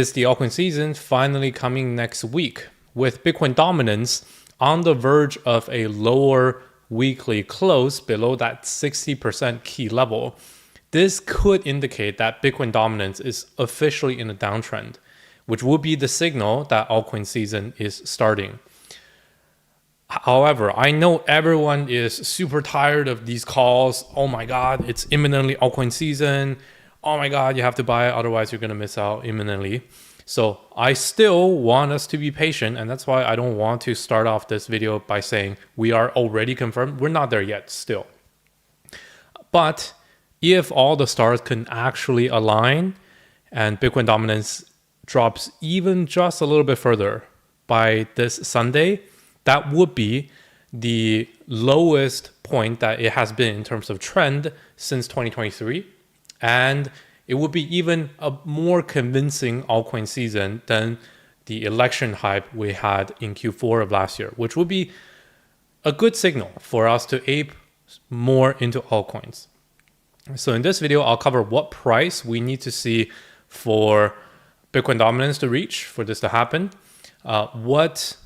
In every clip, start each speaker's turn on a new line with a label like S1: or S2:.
S1: Is the altcoin season finally coming next week, with Bitcoin dominance on the verge of a lower weekly close below that 60% key level. This could indicate that Bitcoin dominance is officially in a downtrend, which would be the signal that altcoin season is starting. However, I know everyone is super tired of these calls. Oh my God, it's imminently altcoin season. Oh my God, you have to buy it, otherwise you're going to miss out imminently. So I still want us to be patient, and that's why I don't want to start off this video by saying we are already confirmed. We're not there yet still. But if all the stars can actually align and Bitcoin dominance drops even just a little bit further by this Sunday, that would be the lowest point that it has been in terms of trend since 2023. And it would be even a more convincing altcoin season than the election hype we had in Q4 of last year, which would be a good signal for us to ape more into altcoins. So in this video, I'll cover what price we need to see for Bitcoin dominance to reach for this to happen, what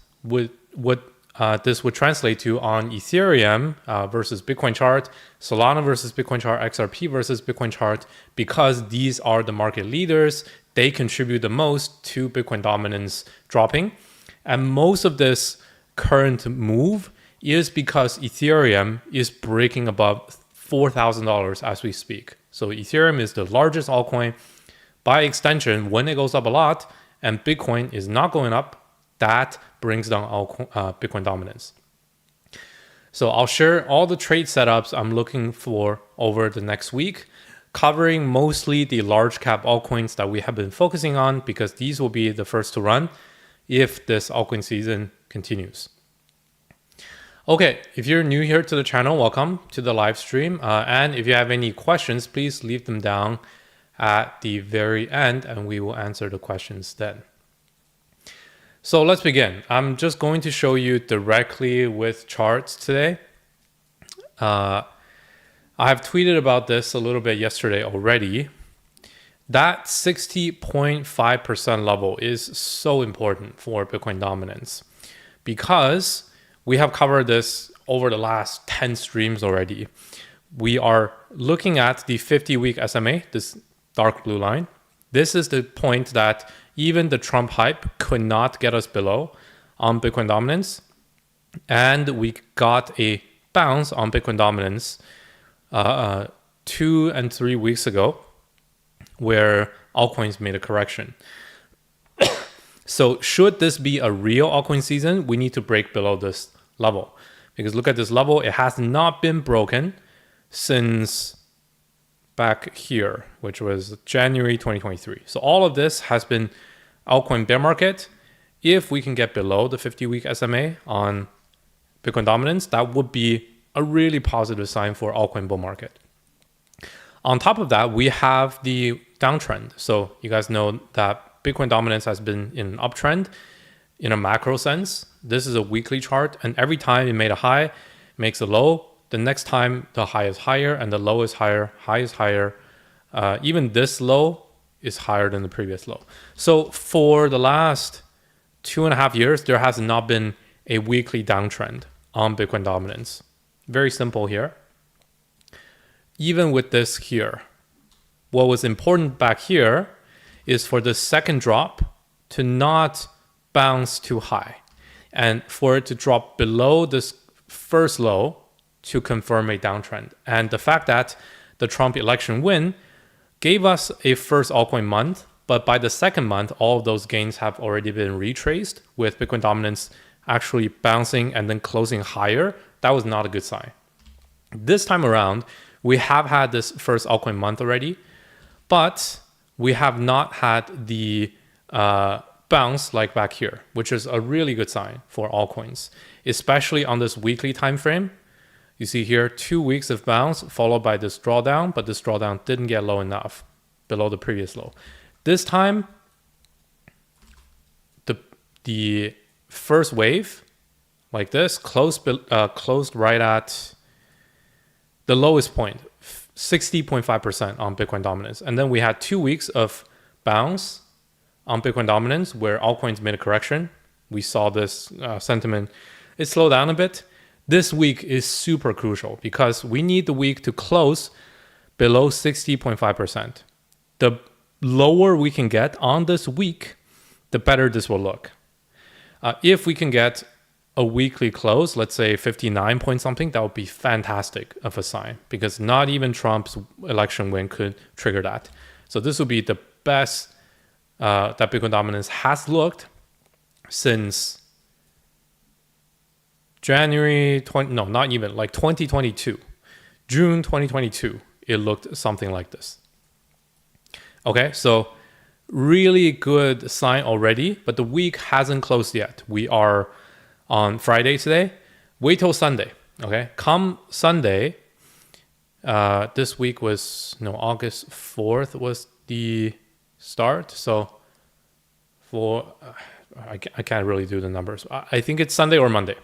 S1: this would translate to on Ethereum versus Bitcoin chart, Solana versus Bitcoin chart, XRP versus Bitcoin chart, because these are the market leaders. They contribute the most to Bitcoin dominance dropping. And most of this current move is because Ethereum is breaking above $4,000 as we speak. So Ethereum is the largest altcoin. By extension, when it goes up a lot and Bitcoin is not going up, that brings down Bitcoin dominance. So I'll share all the trade setups I'm looking for over the next week, covering mostly the large cap altcoins that we have been focusing on, because these will be the first to run if this altcoin season continues. Okay, if you're new here to the channel, welcome to the live stream. And if you have any questions, please leave them down at the very end and we will answer the questions then. So let's begin. I'm just going to show you directly with charts today. I have tweeted about this a little bit yesterday already. That 60.5% level is so important for Bitcoin dominance because we have covered this over the last 10 streams already. We are looking at the 50-week SMA, this dark blue line. This is the point that even the Trump hype could not get us below on Bitcoin dominance. And we got a bounce on Bitcoin dominance 2 and 3 weeks ago, where altcoins made a correction. So should this be a real altcoin season, we need to break below this level. Because look at this level, it has not been broken since back here, which was January 2023. So all of this has been altcoin bear market. If we can get below the 50-week SMA on Bitcoin dominance, that would be a really positive sign for altcoin bull market. On top of that, we have the downtrend. So you guys know that Bitcoin dominance has been in an uptrend in a macro sense. This is a weekly chart, and every time it made a high, makes a low. The next time the high is higher and the low is higher, high is higher. Even this low is higher than the previous low. So for the last 2.5 years, there has not been a weekly downtrend on Bitcoin dominance. Very simple here. Even with this here, what was important back here is for the second drop to not bounce too high and for it to drop below this first low to confirm a downtrend. And the fact that the Trump election win gave us a first altcoin month, but by the second month, all of those gains have already been retraced with Bitcoin dominance actually bouncing and then closing higher. That was not a good sign. This time around, we have had this first altcoin month already, but we have not had the bounce like back here, which is a really good sign for altcoins, especially on this weekly time frame. You see here 2 weeks of bounce followed by this drawdown, but this drawdown didn't get low enough below the previous low. This time, the first wave, like this, closed right at the lowest point, 60.5% on Bitcoin dominance. And then we had 2 weeks of bounce on Bitcoin dominance where altcoins made a correction. We saw this sentiment. It slowed down a bit. This week is super crucial because we need the week to close below 60.5%. The lower we can get on this week, the better this will look. If we can get a weekly close, let's say 59 point something, that would be fantastic of a sign because not even Trump's election win could trigger that. So this would be the best that Bitcoin dominance has looked since January 2022. June 2022, it looked something like this. Okay, so really good sign already, but the week hasn't closed yet. We are on Friday today. Wait till Sunday. Okay, come Sunday. This week was August 4th was the start. So I can't really do the numbers. I think it's Sunday or Monday.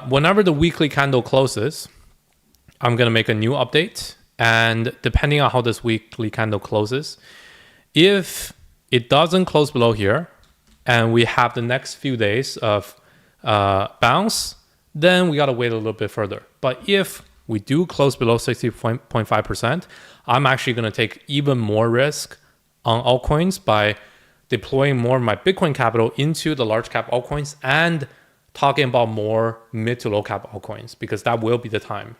S1: Whenever the weekly candle closes, I'm gonna make a new update, and depending on how this weekly candle closes, if it doesn't close below here, and we have the next few days of bounce, then we got to wait a little bit further. But if we do close below 60.5%, I'm actually going to take even more risk on altcoins by deploying more of my Bitcoin capital into the large cap altcoins and talking about more mid to low cap altcoins, because that will be the time.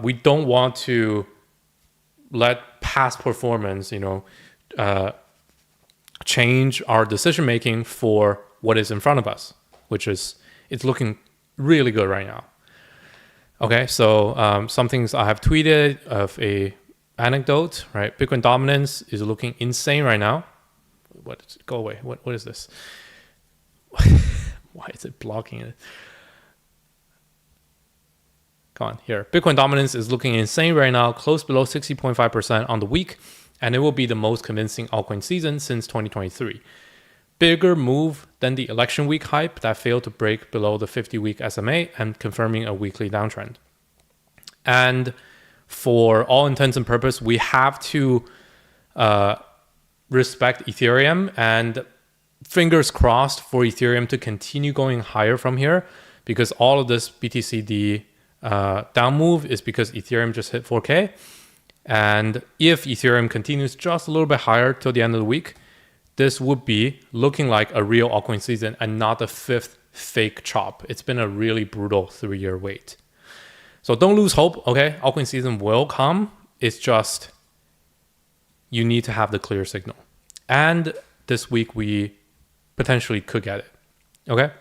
S1: We don't want to let past performance, change our decision making for what is in front of us, which is it's looking really good right now. Okay, so some things I have tweeted of a anecdote, right? Bitcoin dominance is looking insane right now. Go away. What is this? Why is it blocking it? Come on, here. Bitcoin dominance is looking insane right now, close below 60.5% on the week, and it will be the most convincing altcoin season since 2023. Bigger move than the election week hype that failed to break below the 50-week SMA and confirming a weekly downtrend. And for all intents and purposes, we have to respect Ethereum, and fingers crossed for Ethereum to continue going higher from here, because all of this BTC.D down move is because Ethereum just hit 4K. And if Ethereum continues just a little bit higher till the end of the week, this would be looking like a real altcoin season and not the fifth fake chop. It's been a really brutal 3-year wait. So don't lose hope, okay? Altcoin season will come. It's just you need to have the clear signal. And this week we potentially could get it, okay?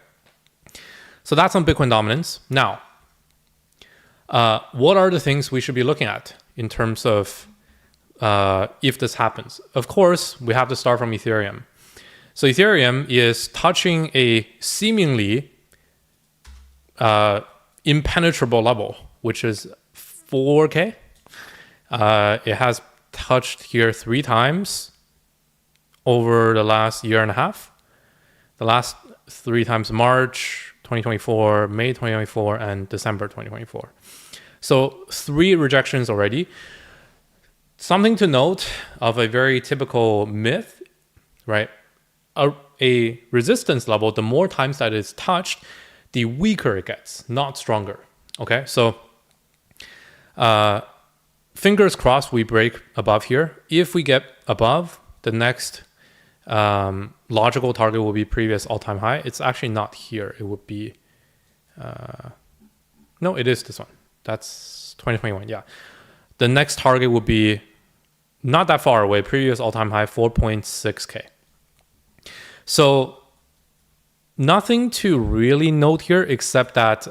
S1: So that's on Bitcoin dominance. Now, what are the things we should be looking at in terms of if this happens? Of course, we have to start from Ethereum. So Ethereum is touching a seemingly impenetrable level, which is 4K. It has touched here 3 times over the last year and a half. The last 3 times, March 2024, May 2024, and December 2024. So 3 rejections already. Something to note of a very typical myth, right? A resistance level, the more times that it's touched, the weaker it gets, not stronger. Okay, so fingers crossed we break above here. If we get above, the next logical target will be previous all-time high. It's actually not here. It would be, no, it is this one. That's 2021, yeah. The next target would be not that far away, previous all-time high, 4.6K. So nothing to really note here except that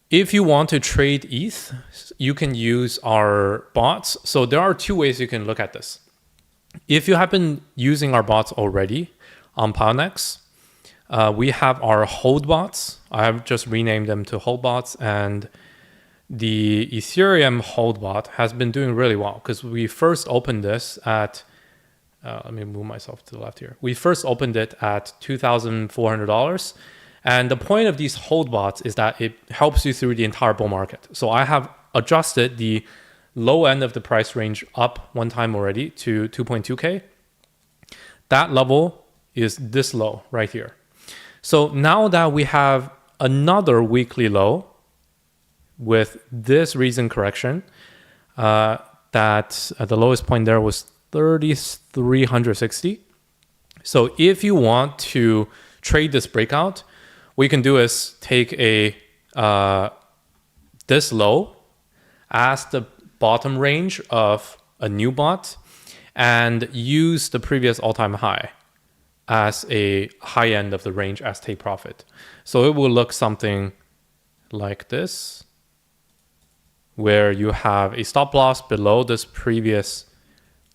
S1: if you want to trade ETH, you can use our bots. So there are 2 ways you can look at this. If you have been using our bots already on Pionex, we have our hold bots. I have just renamed them to hold bots, and the Ethereum hold bot has been doing really well because we first opened this at, let me move myself to the left here. We first opened it at $2,400. And the point of these hold bots is that it helps you through the entire bull market. So I have adjusted the low end of the price range up 1 time already to 2.2K. That level is this low right here. So now that we have another weekly low with this recent correction, that at the lowest point there was 3,360. So if you want to trade this breakout, what you can do is take a this low as the bottom range of a new bot and use the previous all-time high as a high end of the range as take profit. So it will look something like this, where you have a stop loss below this previous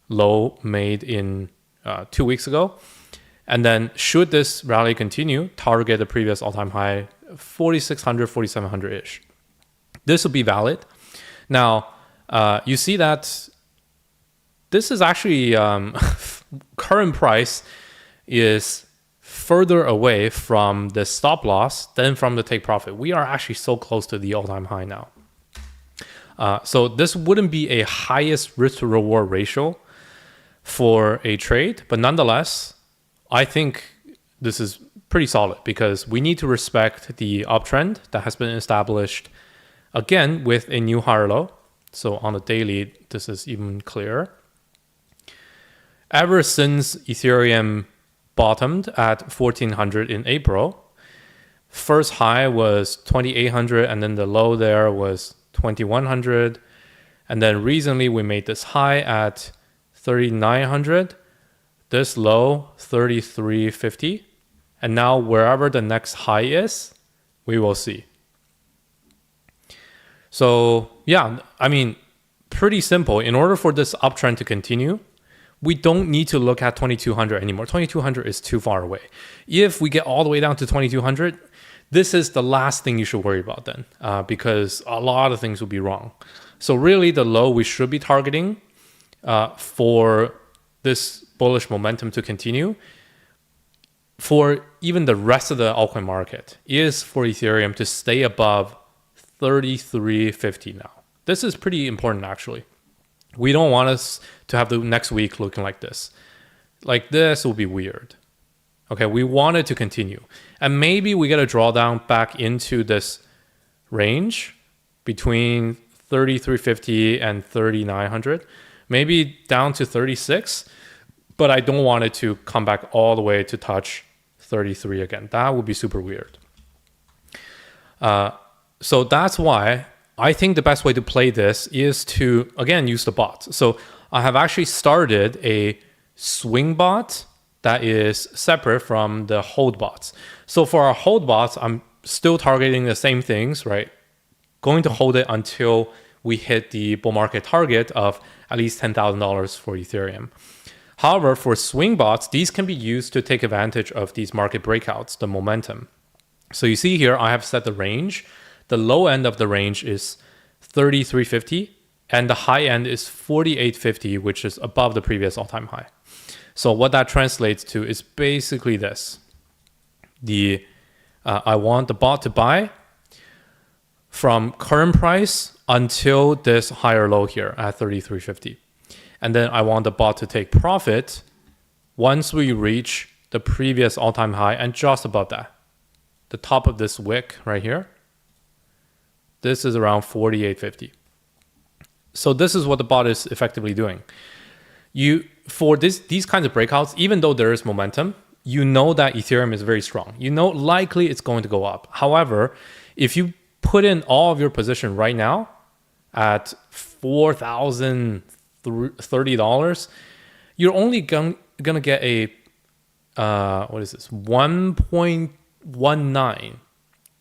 S1: low made in 2 weeks ago. And then should this rally continue, target the previous all-time high, 4,600, 4,700-ish. This will be valid. Now, you see that this is actually, current price is further away from the stop loss than from the take profit. We are actually so close to the all-time high now. So this wouldn't be a highest risk to reward ratio for a trade, but nonetheless, I think this is pretty solid because we need to respect the uptrend that has been established again with a new higher low. So on the daily, this is even clearer. Ever since Ethereum bottomed at 1,400 in April, first high was 2,800 and then the low there was 2,100. And then recently we made this high at 3,900, this low 3,350. And now wherever the next high is, we will see. So yeah, I mean, pretty simple. In order for this uptrend to continue, we don't need to look at 2,200 anymore. 2,200 is too far away. If we get all the way down to 2,200, this is the last thing you should worry about then, because a lot of things will be wrong. So really the low we should be targeting for this bullish momentum to continue for even the rest of the altcoin market is for Ethereum to stay above 3,350 now. This is pretty important actually. We don't want us to have the next week looking like this. Like this will be weird. Okay, we want it to continue. And maybe we get a drawdown back into this range between 3,350 and 3,900. Maybe down to 36. But I don't want it to come back all the way to touch 33 again. That would be super weird. So that's why I think the best way to play this is to, again, use the bots. So I have actually started a swing bot that is separate from the hold bots. So for our hold bots, I'm still targeting the same things, right? Going to hold it until we hit the bull market target of at least $10,000 for Ethereum. However, for swing bots, these can be used to take advantage of these market breakouts, the momentum. So you see here, I have set the range. The low end of the range is 3,350 and the high end is 4,850, which is above the previous all-time high. So what that translates to is basically this. I want the bot to buy from current price until this higher low here at 3,350. And then I want the bot to take profit once we reach the previous all-time high and just above that. The top of this wick right here. This is around 4,850. So this is what the bot is effectively doing. For these kinds of breakouts, even though there is momentum, you know that Ethereum is very strong. You know likely it's going to go up. However, if you put in all of your position right now at $4,030, you're only going to get a, what is this, 1.19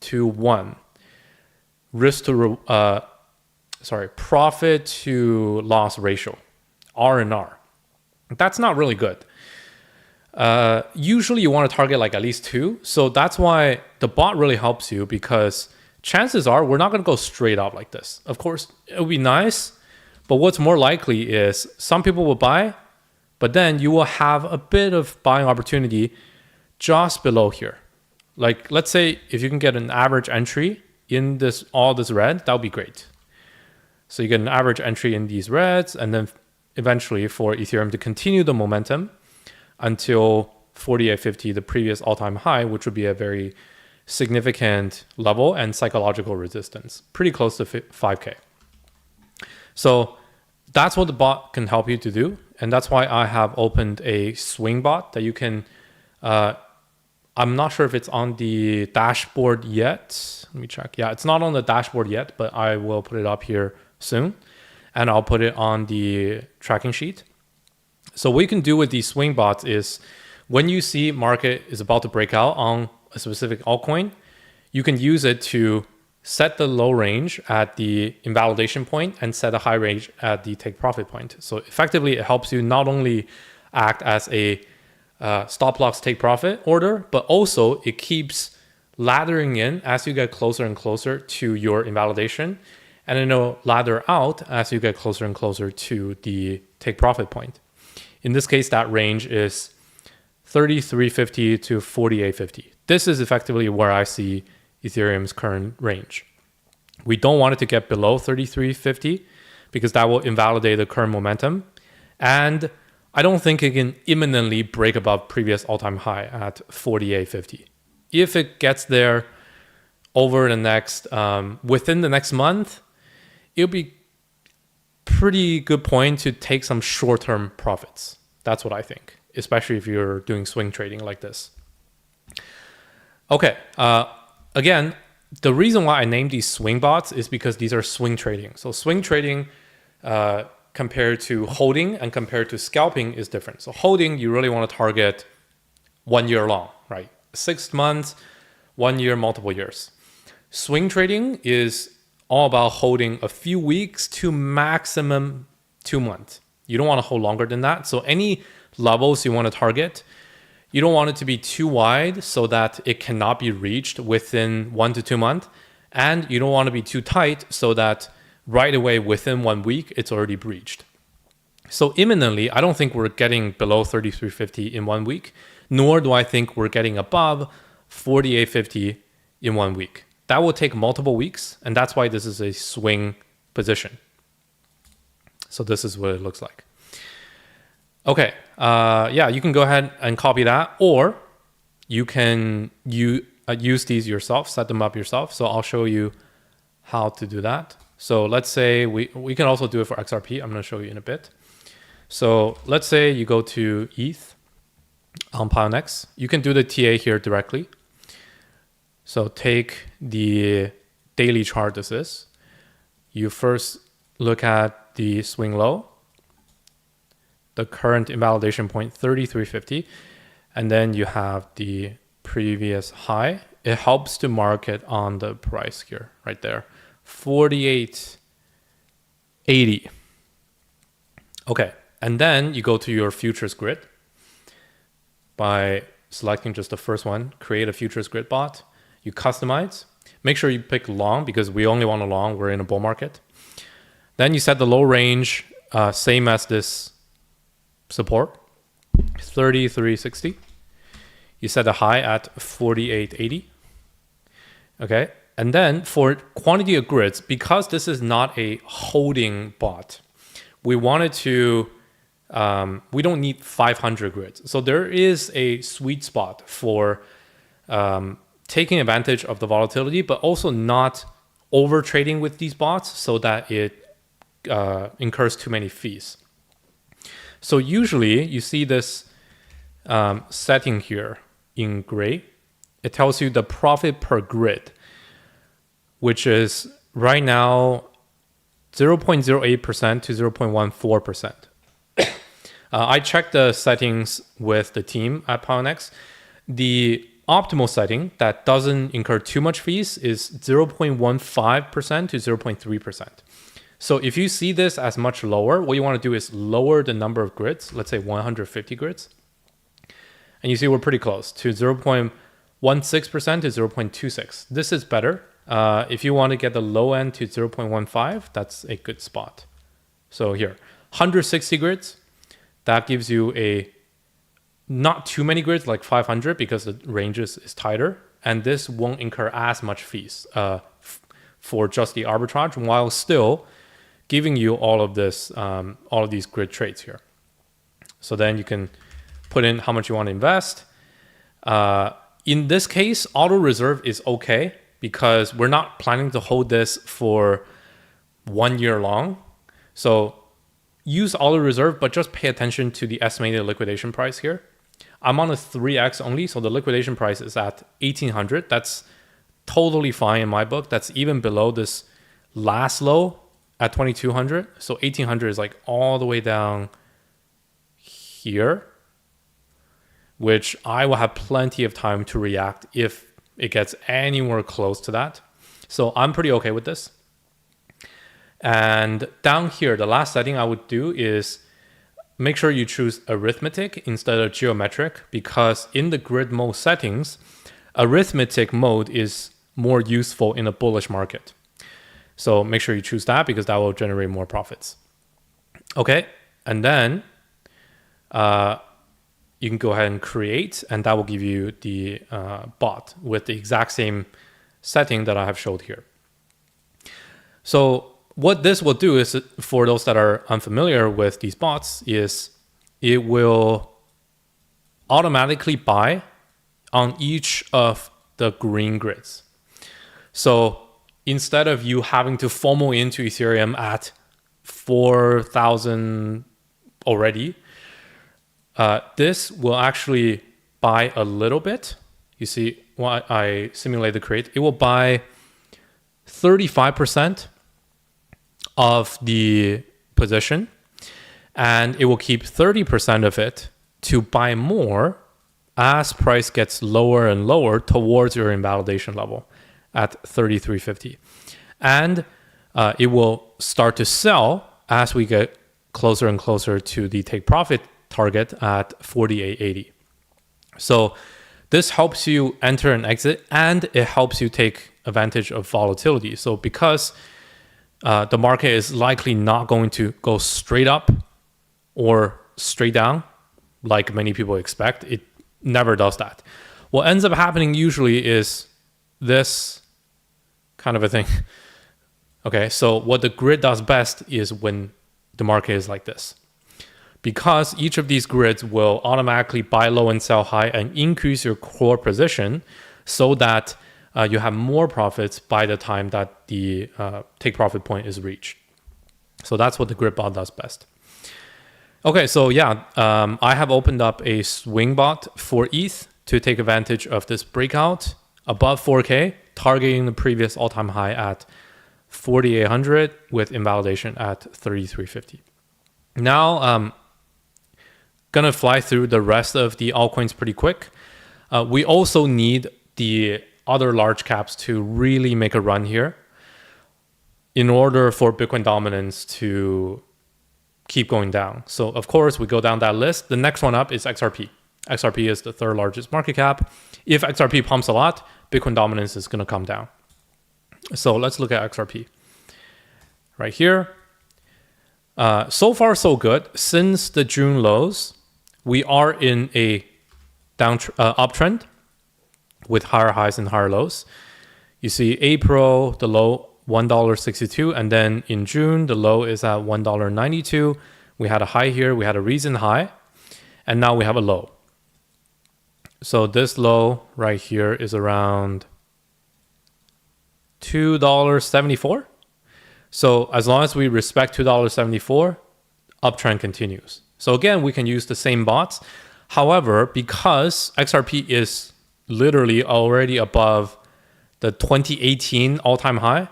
S1: to 1 profit to loss ratio, R&R. That's not really good. Usually you want to target like at least 2. So that's why the bot really helps you, because chances are we're not going to go straight up like this. Of course, it would be nice, but what's more likely is some people will buy, but then you will have a bit of buying opportunity just below here. Like let's say if you can get an average entry in all this red, that would be great. So you get an average entry in these reds, and then eventually for Ethereum to continue the momentum, until 48.50, the previous all-time high, which would be a very significant level and psychological resistance, pretty close to 5K. So that's what the bot can help you to do. And that's why I have opened a swing bot that you can, I'm not sure if it's on the dashboard yet. Let me check. Yeah, it's not on the dashboard yet, but I will put it up here soon. And I'll put it on the tracking sheet. So what you can do with these swing bots is when you see market is about to break out on a specific altcoin, you can use it to set the low range at the invalidation point and set a high range at the take profit point. So effectively, it helps you not only act as a stop loss take profit order, but also it keeps laddering in as you get closer and closer to your invalidation. And then it'll ladder out as you get closer and closer to the take profit point. In this case, that range is 33.50 to 48.50. This is effectively where I see Ethereum's current range. We don't want it to get below 33.50 because that will invalidate the current momentum. And I don't think it can imminently break above previous all-time high at 48.50. If it gets there over the next, within the next month, it'll be pretty good point to take some short-term profits. That's what I think, especially if you're doing swing trading like this. Okay, again, the reason why I named these swing bots is because these are swing trading. So swing trading compared to holding and compared to scalping is different. So holding, you really want to target 1 year long, right? 6 months, 1 year, multiple years. Swing trading is all about holding a few weeks to maximum 2 months. You don't want to hold longer than that. So any levels you want to target, you don't want it to be too wide so that it cannot be reached within 1 to 2 months. And you don't want to be too tight so that right away within 1 week, it's already breached. So imminently, I don't think we're getting below 33.50 in 1 week, nor do I think we're getting above 48.50 in 1 week. That will take multiple weeks, and that's why this is a swing position. So this is what it looks like. Okay, yeah, you can go ahead and copy that, or you can use these yourself, set them up yourself. So I'll show you how to do that. So let's say we can also do it for XRP. I'm going to show you in a bit. So let's say you go to ETH on Pionex. You can do the TA here directly. So take the daily chart this is. You first look at the swing low, the current invalidation point 33.50, and then you have the previous high. It helps to mark it on the price here, right there, 48.80. Okay, and then you go to your futures grid by selecting just the first one, create a futures grid bot. You customize, make sure you pick long because we only want a long, we're in a bull market. Then you set the low range, same as this support, 33.60. You set the high at 48.80. Okay, and then for quantity of grids, because this is not a holding bot, we wanted to, we don't need 500 grids. So there is a sweet spot for taking advantage of the volatility, but also not over trading with these bots so that it incurs too many fees. So usually you see this setting here in gray. It tells you the profit per grid, which is right now 0.08% to 0.14%. I checked the settings with the team at Pionex. The optimal setting that doesn't incur too much fees is 0.15% to 0.3%. So if you see this as much lower, what you want to do is lower the number of grids, let's say 150 grids. And you see we're pretty close to 0.16% to 0.26. This is better. If you want to get the low end to 0.15, that's a good spot. So here, 160 grids, that gives you a not too many grids, like 500, because the range is tighter. And this won't incur as much fees for just the arbitrage, while still giving you all of this, all of these grid trades here. So then you can put in how much you want to invest. In this case, auto reserve is okay because we're not planning to hold this for 1 year long. So use auto reserve, but just pay attention to the estimated liquidation price here. I'm on a 3x only, so the liquidation price is at 1800. That's totally fine in my book. That's even below this last low at 2200. So 1800 is like all the way down here, which I will have plenty of time to react if it gets anywhere close to that. So I'm pretty okay with this. And down here, the last setting I would do is make sure you choose arithmetic instead of geometric, because in the grid mode settings, arithmetic mode is more useful in a bullish market. So make sure you choose that because that will generate more profits. Okay, and then you can go ahead and create, and that will give you the bot with the exact same setting that I have showed here. So what this will do is, for those that are unfamiliar with these bots, is it will automatically buy on each of the green grids. So instead of you having to FOMO into Ethereum at 4,000 already, this will actually buy a little bit. You see, when I simulate the create, it will buy 35% of the position, and it will keep 30% of it to buy more as price gets lower and lower towards your invalidation level at 3350. And it will start to sell as we get closer and closer to the take profit target at 4880. So this helps you enter and exit, and it helps you take advantage of volatility. So because the market is likely not going to go straight up or straight down like many people expect, it never does that. What ends up happening usually is this kind of a thing. Okay, so what the grid does best is when the market is like this, because each of these grids will automatically buy low and sell high and increase your core position so that you have more profits by the time that the take profit point is reached. So that's what the grid bot does best. Okay, so yeah, I have opened up a swing bot for ETH to take advantage of this breakout above 4K, targeting the previous all-time high at 4,800 with invalidation at 3,350. Now, gonna fly through the rest of the altcoins pretty quick. We also need the other large caps to really make a run here in order for Bitcoin dominance to keep going down. So of course we go down that list. The next one up is XRP. XRP is the third largest market cap. If XRP pumps a lot, Bitcoin dominance is going to come down. So let's look at XRP right here. So far so good. Since the June lows, we are in a uptrend with higher highs and higher lows. You see April, the low $1.62, and then in June, the low is at $1.92. We had a high here, we had a recent high, and now we have a low. So this low right here is around $2.74. So as long as we respect $2.74, uptrend continues. So again, we can use the same bots. However, because XRP is literally already above the 2018 all-time high,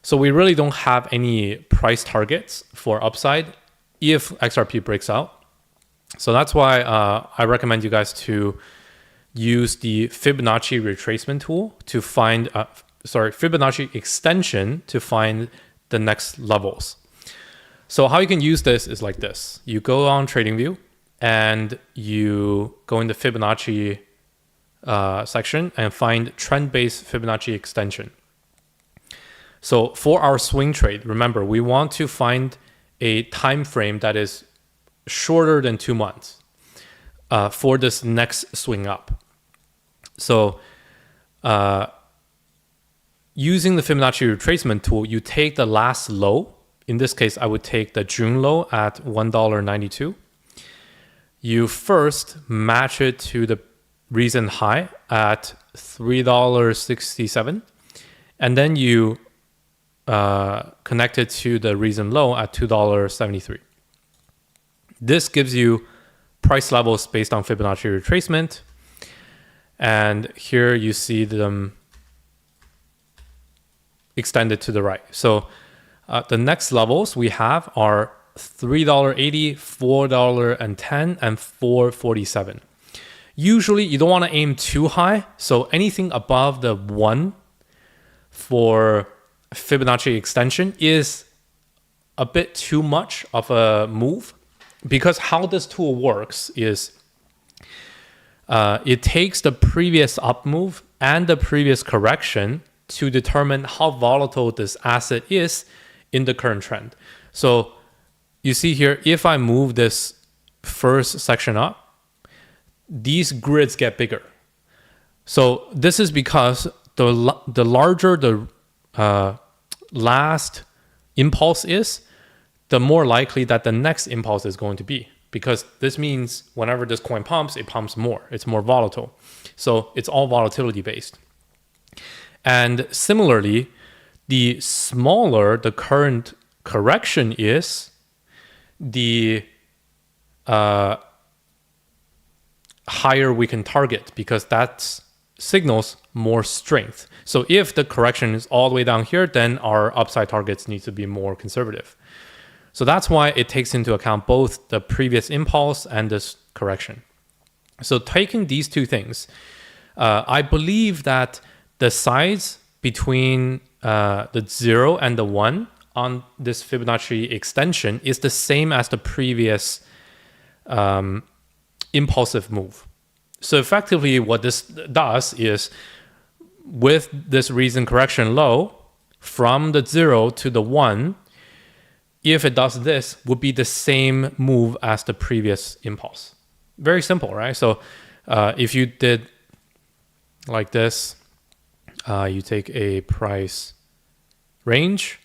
S1: so we really don't have any price targets for upside if XRP breaks out. So that's why I recommend you guys to use the Fibonacci retracement tool to find, Fibonacci extension to find the next levels. So how you can use this is like this. You go on TradingView and you go in the Fibonacci section and find trend-based Fibonacci extension. So for our swing trade, remember, we want to find a time frame that is shorter than 2 months for this next swing up. So using the Fibonacci retracement tool, you take the last low. In this case, I would take the June low at $1.92. you first match it to the recent high at $3.67, and then you connect it to the recent low at $2.73. This gives you price levels based on Fibonacci retracement, and here you see them extended to the right. So the next levels we have are $3.80, $4.10, and $4.47. Usually you don't want to aim too high, so anything above the 1 for Fibonacci extension is a bit too much of a move, because how this tool works is it takes the previous up move and the previous correction to determine how volatile this asset is in the current trend. So you see here, if I move this first section up, these grids get bigger. So this is because the larger the last impulse is, the more likely that the next impulse is going to be. Because this means whenever this coin pumps, it pumps more. It's more volatile. So it's all volatility based. And similarly, the smaller the current correction is, the higher we can target, because that signals more strength. So if the correction is all the way down here, then our upside targets need to be more conservative. So that's why it takes into account both the previous impulse and this correction. So taking these two things, I believe that the size between the 0 and the 1 on this Fibonacci extension is the same as the previous impulsive move. So effectively what this does is, with this recent correction low, from the 0 to the 1, if it does this, would be the same move as the previous impulse. Very simple, right? So if you did like this, you take a price range,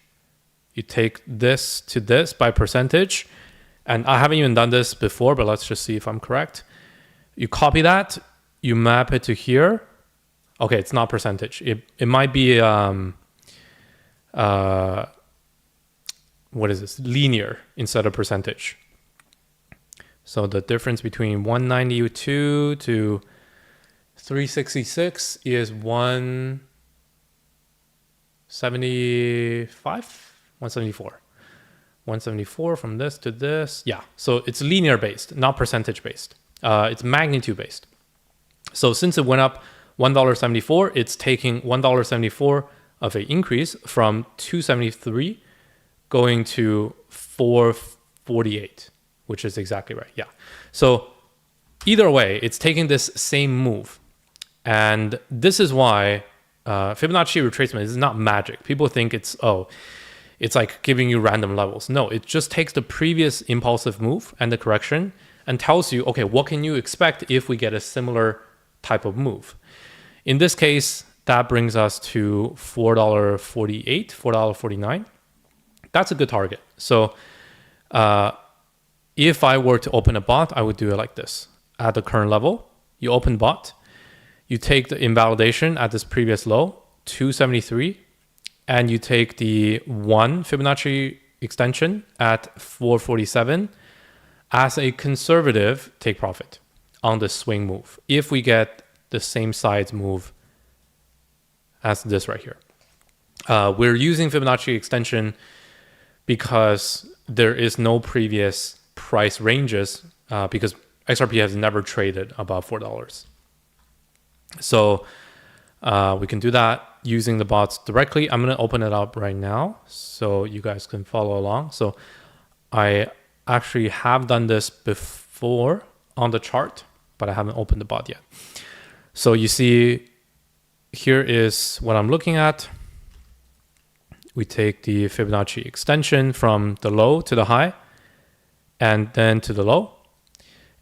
S1: you take this to this by percentage, and I haven't even done this before, but let's just see if I'm correct. You copy that, you map it to here. Okay, it's not percentage. It might be what is this? Linear instead of percentage. So the difference between 192 to 366 is 174. 174 from this to this. Yeah, so it's linear based, not percentage based. It's magnitude based. So since it went up $1.74, it's taking $1.74 of an increase from 273 going to 448, which is exactly right. Yeah. So either way, it's taking this same move. And this is why Fibonacci retracement is not magic. People think it's like giving you random levels. No, it just takes the previous impulsive move and the correction and tells you, okay, what can you expect if we get a similar type of move? In this case, that brings us to $4.48, $4.49. That's a good target. So if I were to open a bot, I would do it like this. At the current level, you open bot, you take the invalidation at this previous low, 273, and you take the 1 Fibonacci extension at 447 as a conservative take profit on the swing move, if we get the same size move as this right here. We're using Fibonacci extension because there is no previous price ranges, because XRP has never traded above $4. So we can do that using the bots directly. I'm going to open it up right now so you guys can follow along. So I actually have done this before on the chart, but I haven't opened the bot yet. So you see, here is what I'm looking at. We take the Fibonacci extension from the low to the high and then to the low.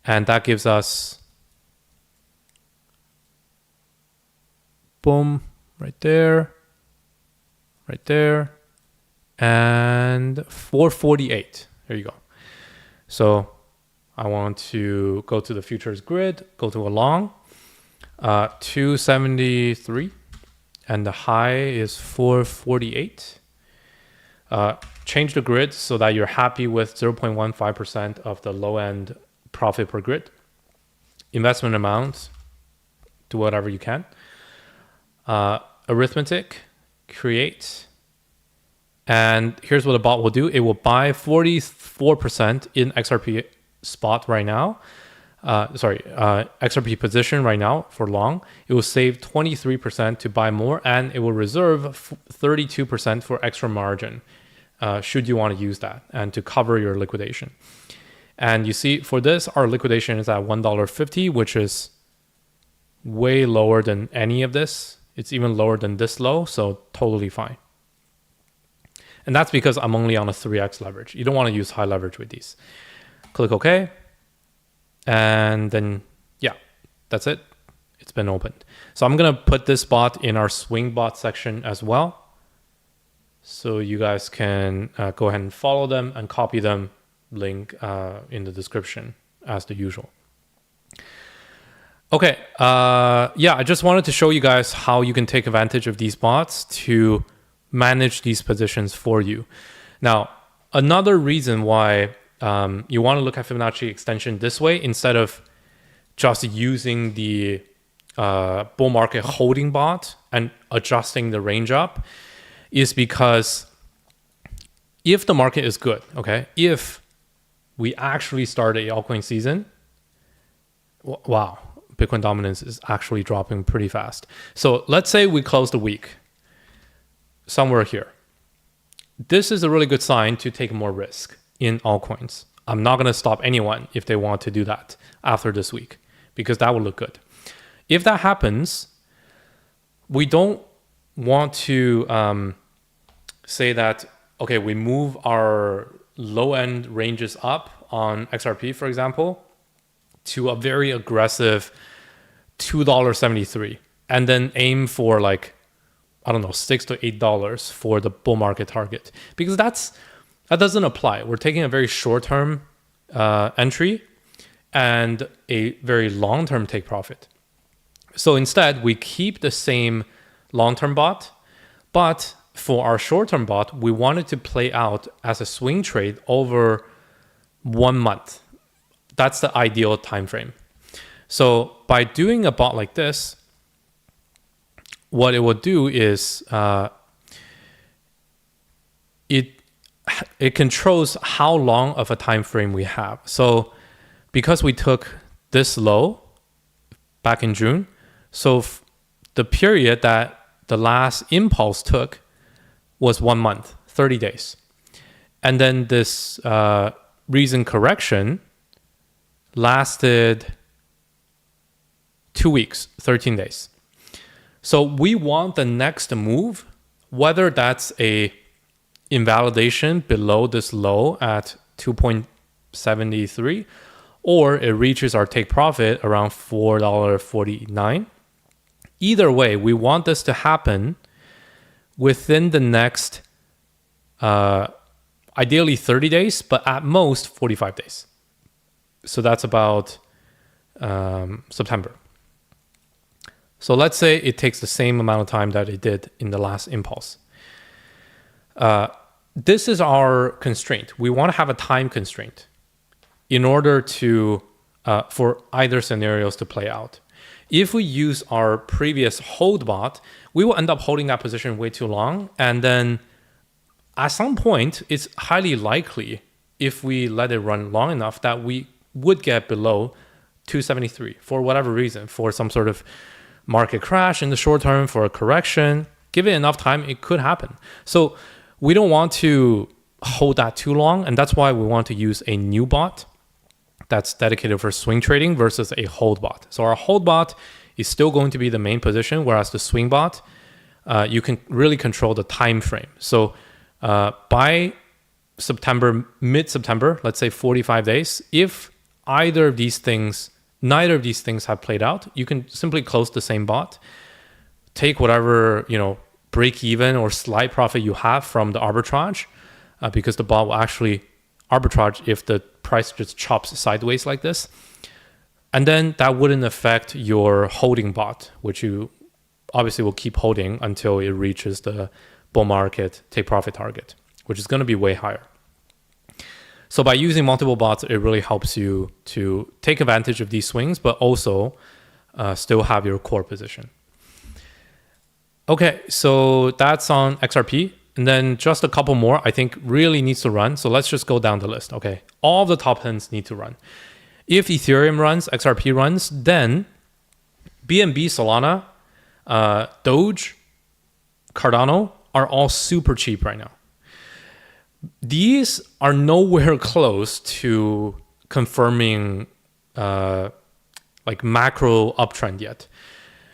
S1: And that gives us, boom, right there, and 448. There you go. So I want to go to the futures grid, go to a long, 273, and the high is 448. Change the grid so that you're happy with 0.15% of the low end profit per grid. Investment amount, do whatever you can. Arithmetic, create. And here's what the bot will do. It will buy 44% in XRP spot right now. XRP position right now for long. It will save 23% to buy more, and it will reserve 32% for extra margin, should you want to use that and to cover your liquidation. And you see for this, our liquidation is at $1.50, which is way lower than any of this. It's even lower than this low, so totally fine. And that's because I'm only on a 3x leverage. You don't want to use high leverage with these. Click OK. And then, yeah, that's it. It's been opened. So I'm going to put this bot in our swing bot section as well. So you guys can go ahead and follow them and copy them. Link in the description as the usual. Okay. Yeah, I just wanted to show you guys how you can take advantage of these bots to manage these positions for you. Now, another reason why you want to look at Fibonacci extension this way instead of just using the bull market holding bot and adjusting the range up is because if the market is good, okay, if we actually start a altcoin season, wow, Bitcoin dominance is actually dropping pretty fast. So let's say we close the week somewhere here. This is a really good sign to take more risk in altcoins. I'm not going to stop anyone if they want to do that after this week, because that will look good. If that happens, we don't want to say that, okay, we move our low end ranges up on XRP, for example, to a very aggressive $2.73 and then aim for like, I don't know, $6 to $8 for the bull market target, because that doesn't apply. We're taking a very short-term entry and a very long-term take profit. So instead, we keep the same long-term bot, but for our short-term bot, we wanted to play out as a swing trade over 1 month. That's the ideal time frame. So by doing a bot like this, what it will do is it controls how long of a time frame we have. So because we took this low back in June, so the period that the last impulse took was 1 month, 30 days. And then this recent correction lasted 2 weeks, 13 days. So we want the next move, whether that's a invalidation below this low at 2.73, or it reaches our take profit around $4.49. Either way, we want this to happen within the next, ideally 30 days, but at most 45 days. So that's about September. So let's say it takes the same amount of time that it did in the last impulse. This is our constraint. We want to have a time constraint in order to for either scenarios to play out. If we use our previous hold bot, we will end up holding that position way too long. And then at some point, it's highly likely, if we let it run long enough, that we would get below 273 for whatever reason, for some sort of market crash in the short term, for a correction. Give it enough time, it could happen. So we don't want to hold that too long. And that's why we want to use a new bot that's dedicated for swing trading versus a hold bot. So our hold bot is still going to be the main position, whereas the swing bot, you can really control the time frame. So by September, mid-September, let's say 45 days, if neither of these things have played out, you can simply close the same bot, take whatever, break even or slight profit you have from the arbitrage, because the bot will actually arbitrage if the price just chops sideways like this. And then that wouldn't affect your holding bot, which you obviously will keep holding until it reaches the bull market take profit target, which is going to be way higher. So by using multiple bots, it really helps you to take advantage of these swings, but also still have your core position. Okay, so that's on XRP. And then just a couple more I think really needs to run. So let's just go down the list. Okay, all of the top 10s need to run. If Ethereum runs, XRP runs, then BNB, Solana, Doge, Cardano are all super cheap right now. These are nowhere close to confirming like macro uptrend yet.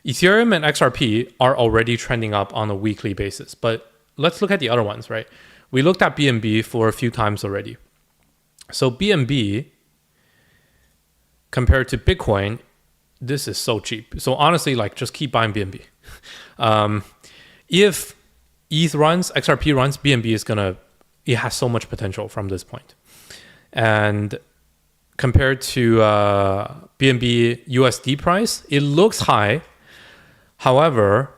S1: Ethereum and XRP are already trending up on a weekly basis, but let's look at the other ones, right? We looked at BNB for a few times already. So BNB compared to Bitcoin, this is so cheap. So honestly, like just keep buying BNB. If ETH runs, XRP runs, BNB it has so much potential from this point. And compared to BNB USD price, it looks high. However,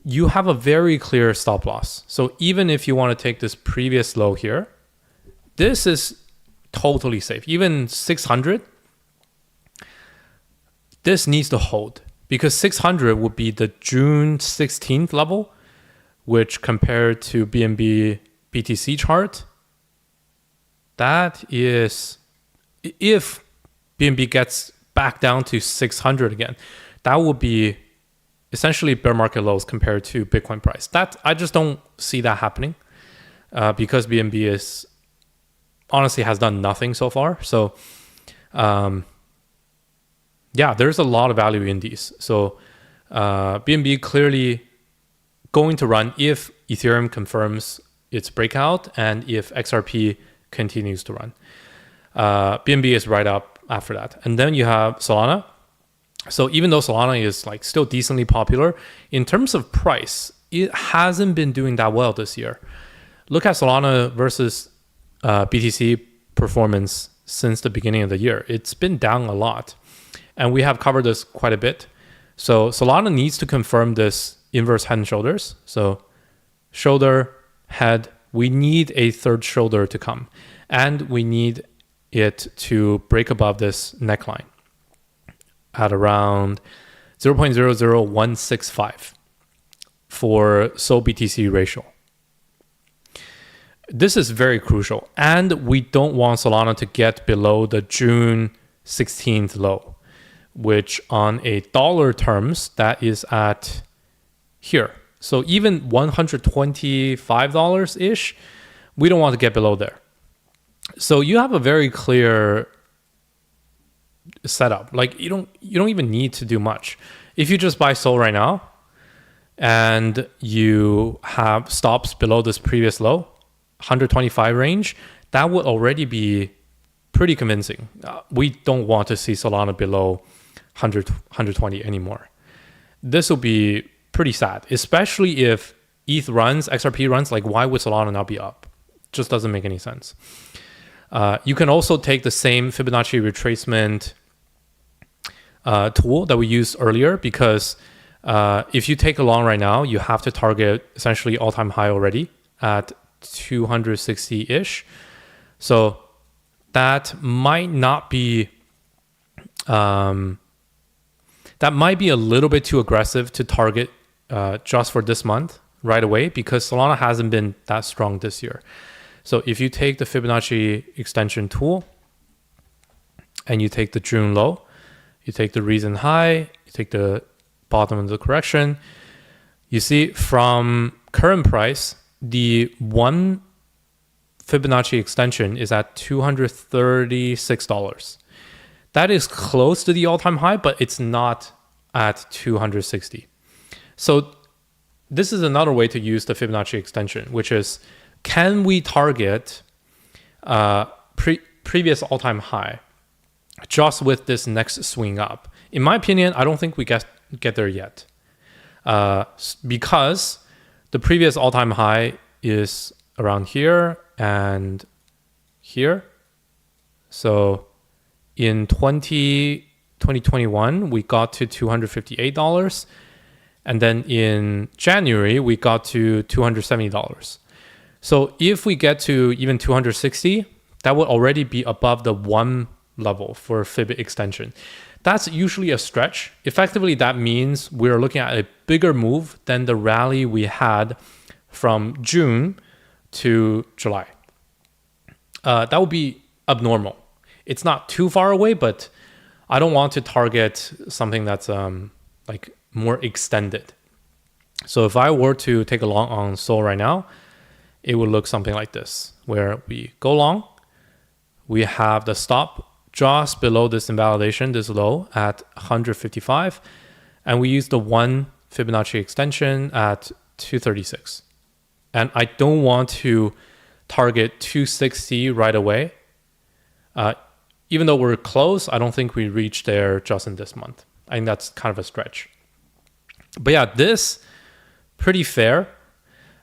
S1: you have a very clear stop loss. So even if you want to take this previous low here, this is totally safe. Even 600, this needs to hold because 600 would be the June 16th level, which compared to BNB BTC chart, that is, if BNB gets back down to 600 again, that would be essentially bear market lows compared to Bitcoin price. That I just don't see that happening because BNB is honestly has done nothing so far. So yeah, there's a lot of value in these. So BNB clearly going to run if Ethereum confirms its breakout and if XRP continues to run. BNB is right up after that. And then you have Solana. So even though Solana is like still decently popular, in terms of price, it hasn't been doing that well this year. Look at Solana versus BTC performance since the beginning of the year. It's been down a lot. And we have covered this quite a bit. So Solana needs to confirm this inverse head and shoulders. So shoulder, head, we need a third shoulder to come. And we need it to break above this neckline at around 0.00165 for SOL BTC ratio. This is very crucial. And we don't want Solana to get below the June 16th low, which on a dollar terms, that is at here. So even $125-ish, we don't want to get below there. So you have a very clear setup. Like you don't even need to do much. If you just buy SOL right now and you have stops below this previous low, 125 range, that would already be pretty convincing. We don't want to see Solana below 120 anymore. This will be pretty sad, especially if ETH runs, XRP runs. Like, why would Solana not be up? Just doesn't make any sense. You can also take the same Fibonacci retracement tool that we used earlier, because if you take a long right now, you have to target essentially all-time high already at 260-ish. So that might not be that might be a little bit too aggressive to target just for this month right away, because Solana hasn't been that strong this year. So if you take the Fibonacci extension tool and you take the June low, you take the recent high, you take the bottom of the correction, you see from current price, the one Fibonacci extension is at $236. That is close to the all-time high, but it's not at 260. So this is another way to use the Fibonacci extension, which is, can we target previous all-time high just with this next swing up? In my opinion, I don't think we get there yet, because the previous all-time high is around here and here. So in 2021, we got to $258. And then in January, we got to $270. So if we get to even 260, that would already be above the 1 level for Fib extension. That's usually a stretch. Effectively, that means we're looking at a bigger move than the rally we had from June to July. That would be abnormal. It's not too far away, but I don't want to target something that's like more extended. So if I were to take a long on Sol right now, it would look something like this, where we go long, we have the stop just below this invalidation, this low at 155, and we use the 1 Fibonacci extension at 236. And I don't want to target 260 right away. Even though we're close, I don't think we reach there just in this month. I think that's kind of a stretch. But yeah, this pretty fair.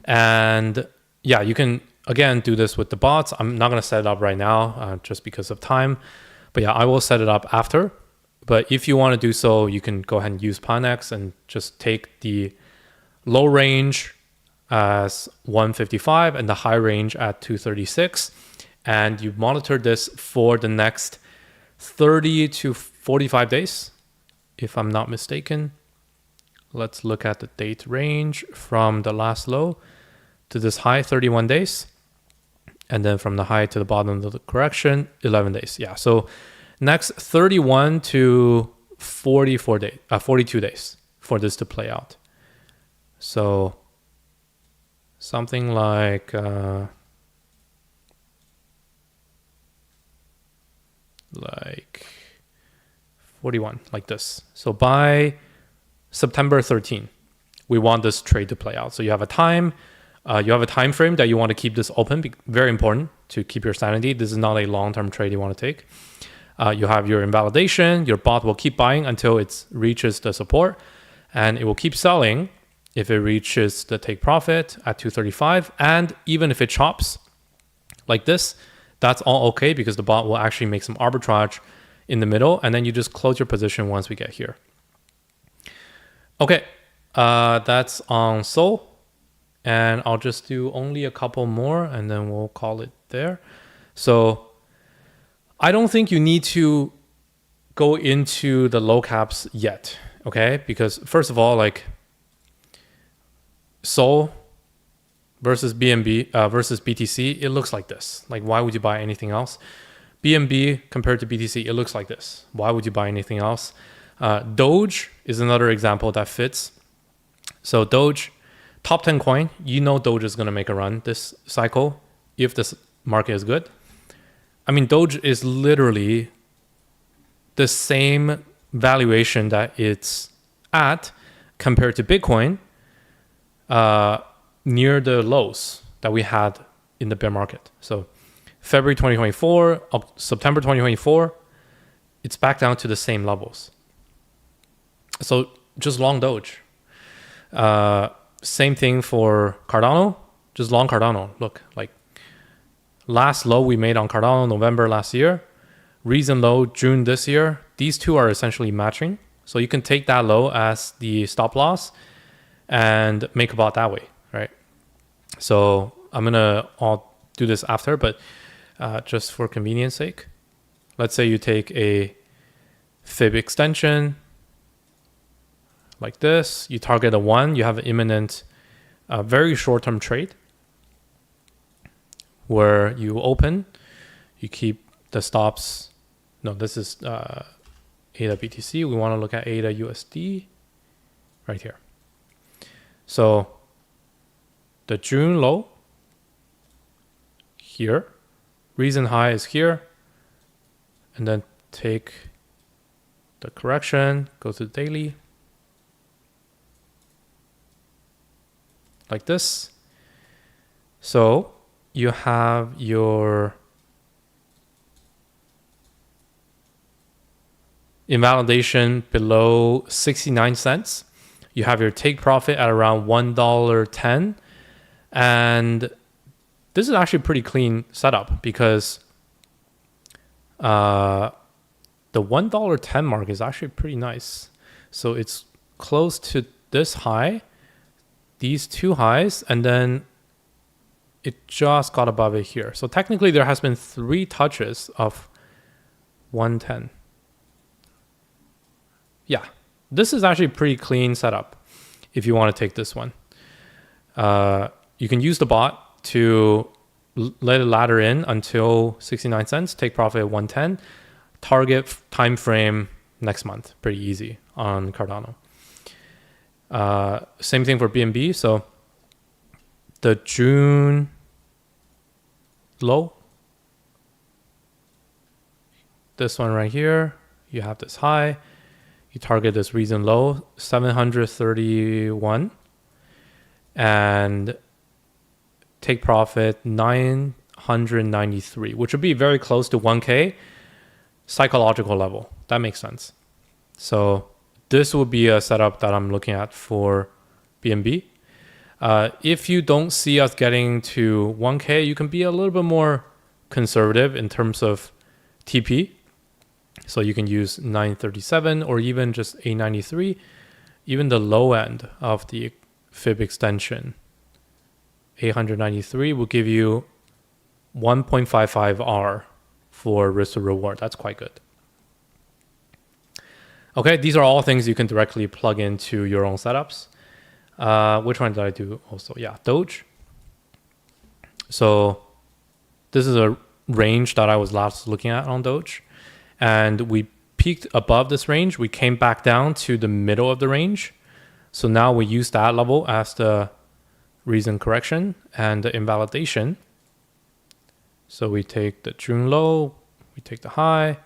S1: And yeah, you can, again, do this with the bots. I'm not going to set it up right now just because of time. But yeah, I will set it up after. But if you want to do so, you can go ahead and use Pinex and just take the low range as 155 and the high range at 236. And you monitor this for the next 30 to 45 days, if I'm not mistaken. Let's look at the date range from the last low to this high, 31 days. And then from the high to the bottom of the correction, 11 days. Yeah, so next 31 to 42 days for this to play out. So something like 41, like this. So by September 13, we want this trade to play out. So you have a time frame that you want to keep this open. Very important to keep your sanity. This is not a long-term trade you want to take. You have your invalidation. Your bot will keep buying until it reaches the support, and it will keep selling if it reaches the take profit at 235. And even if it chops like this, that's all okay because the bot will actually make some arbitrage in the middle, and then you just close your position once we get here. Okay, that's on Sol. And I'll just do only a couple more and then we'll call it there. So I don't think you need to go into the low caps yet, okay? Because first of all, like Sol versus BNB versus BTC, it looks like this. Like, why would you buy anything else? BNB compared to BTC, it looks like this. Why would you buy anything else? Doge is another example that fits. So Doge, top 10 coin, you know Doge is going to make a run this cycle if this market is good. I mean, Doge is literally the same valuation that it's at compared to Bitcoin near the lows that we had in the bear market. So February 2024, September 2024, it's back down to the same levels. So just long Doge. Same thing for Cardano, just long Cardano. Look, like last low we made on Cardano November last year, recent low June this year. These two are essentially matching. So you can take that low as the stop loss and make a bot that way, right? So I'll do this after, but just for convenience sake, let's say you take a Fib extension like this, you target a 1, you have an imminent, very short-term trade where you open, you keep the stops. No, this is ADA BTC. We want to look at ADA USD right here. So the June low here, recent high is here, and then take the correction, go to the daily, like this. So you have your invalidation below 69 cents. You have your take profit at around $1.10. And this is actually a pretty clean setup because The $1.10 mark is actually pretty nice. So it's close to this high, these two highs, and then it just got above it here. So technically there has been 3 touches of 110. Yeah, this is actually a pretty clean setup if you want to take this one. You can use the bot to let it ladder in until 69 cents, take profit at 110, target time frame next month. Pretty easy on Cardano. Same thing for BNB. So the June low, this one right here, you have this high, you target this recent low, 731, and take profit 993, which would be very close to 1K psychological level. That makes sense. So this would be a setup that I'm looking at for BNB. If you don't see us getting to 1K, you can be a little bit more conservative in terms of TP. So you can use 937 or even just 893. Even the low end of the fib extension, 893, will give you 1.55 R for risk to reward. That's quite good. Okay, these are all things you can directly plug into your own setups. Which one did I do also? Yeah, Doge. So this is a range that I was last looking at on Doge. And we peaked above this range. We came back down to the middle of the range. So now we use that level as the recent correction and the invalidation. So we take the June low, we take the high,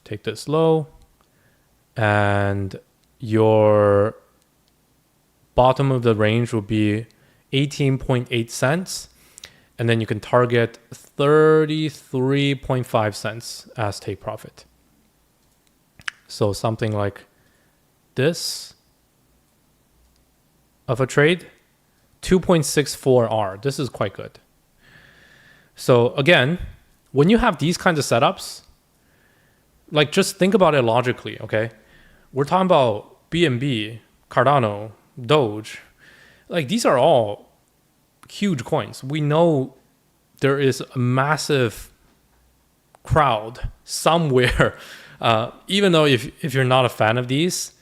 S1: take this low, and your bottom of the range will be 18.8 cents. And then you can target 33.5 cents as take profit. So something like this of a trade, 2.64 R. This is quite good. So again, when you have these kinds of setups, like just think about it logically, okay? We're talking about BNB, Cardano, Doge. Like these are all huge coins. We know there is a massive crowd somewhere. Even though if you're not a fan of these,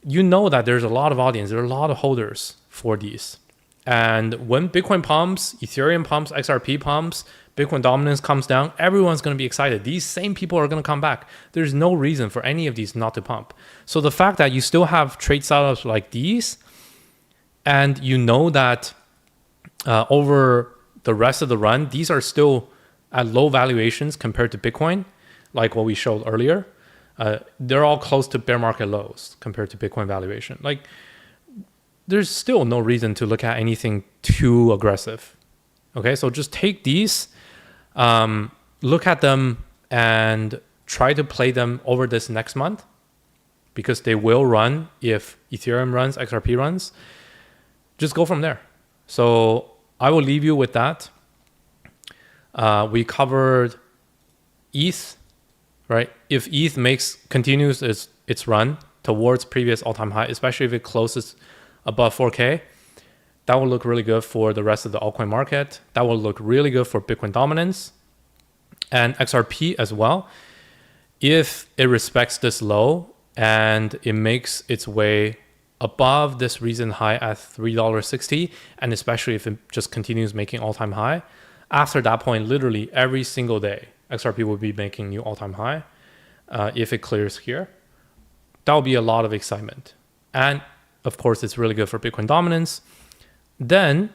S1: you know that there's a lot of audience. There are a lot of holders for these. And when Bitcoin pumps, Ethereum pumps, XRP pumps, Bitcoin dominance comes down, everyone's going to be excited. These same people are going to come back. There's no reason for any of these not to pump. So the fact that you still have trade setups like these, and you know that over the rest of the run, these are still at low valuations compared to Bitcoin, like what we showed earlier. They're all close to bear market lows compared to Bitcoin valuation. Like, there's still no reason to look at anything too aggressive. Okay, so just take these, look at them, and try to play them over this next month, because they will run if Ethereum runs, XRP runs. Just go from there. So I will leave you with that. We covered ETH, right? If ETH continues its run towards previous all-time high, especially if it closes above 4K, that will look really good for the rest of the altcoin market. That will look really good for Bitcoin dominance and XRP as well. If it respects this low and it makes its way above this recent high at $3.60, and especially if it just continues making all-time high, after that point, literally every single day, XRP will be making new all-time high. If it clears here, that will be a lot of excitement. And of course, it's really good for Bitcoin dominance. Then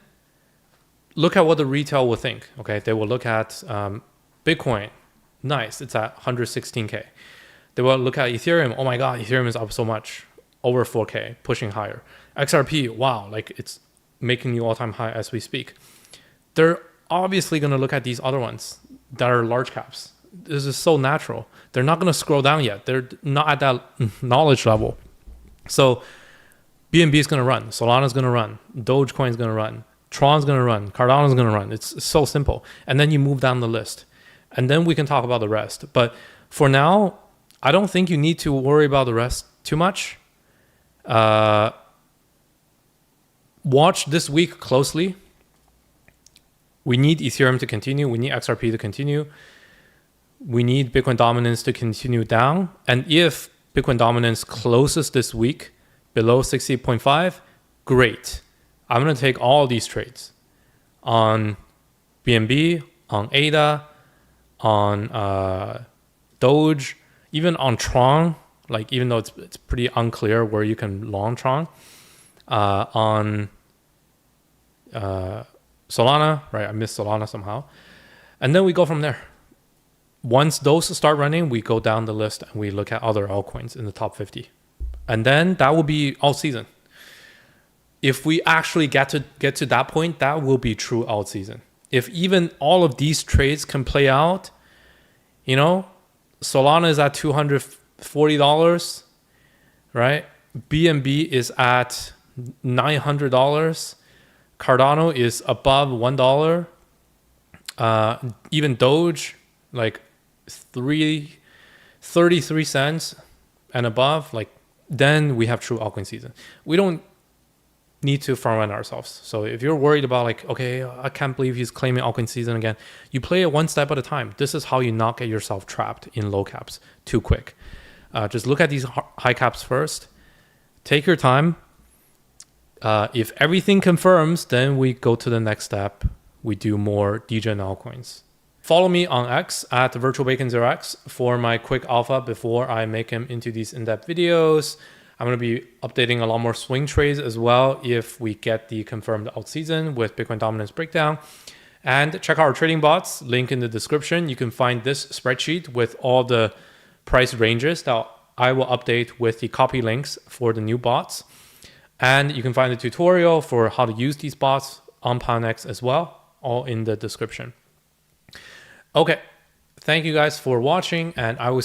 S1: look at what the retail will think. Okay, they will look at Bitcoin. Nice, it's at 116K. They will look at Ethereum. Oh my God, Ethereum is up so much, over 4K, pushing higher. XRP, wow, like it's making new all-time high as we speak. They're obviously going to look at these other ones that are large caps. This is so natural. They're not going to scroll down yet. They're not at that knowledge level. So BNB is going to run. Solana is going to run. Dogecoin is going to run. Tron's going to run. Cardano is going to run. It's so simple. And then you move down the list. and then we can talk about the rest. But for now, I don't think you need to worry about the rest too much. Watch this week closely. We need Ethereum to continue. We need XRP to continue. We need Bitcoin dominance to continue down. And if Bitcoin dominance closes this week below 60.5, great. I'm going to take all these trades on BNB, on ADA, on Doge, even on Tron, like even though it's pretty unclear where you can long Tron, on Solana, right? I missed Solana somehow. And then we go from there. Once those start running, we go down the list and we look at other altcoins in the top 50. And then that will be alt season. If we actually get to that point, that will be true alt season. If even all of these trades can play out, you know, Solana is at $240, right? BNB is at $900. Cardano is above $1. Even Doge, like 33 cents and above, like then we have true altcoin season. We don't need to front run ourselves. So if you're worried about like, okay, I can't believe he's claiming altcoin season again, you play it one step at a time. This is how you not get yourself trapped in low caps too quick. Just look at these high caps first. Take your time. If everything confirms, then we go to the next step. We do more degen altcoins. Follow me on X at VirtualBacon0x for my quick alpha before I make him into these in-depth videos. I'm going to be updating a lot more swing trades as well if we get the confirmed alt season with Bitcoin dominance breakdown. And check out our trading bots, link in the description. You can find this spreadsheet with all the price ranges that I will update with the copy links for the new bots. And you can find the tutorial for how to use these bots on Poundx as well, all in the description. Okay, thank you guys for watching, and I will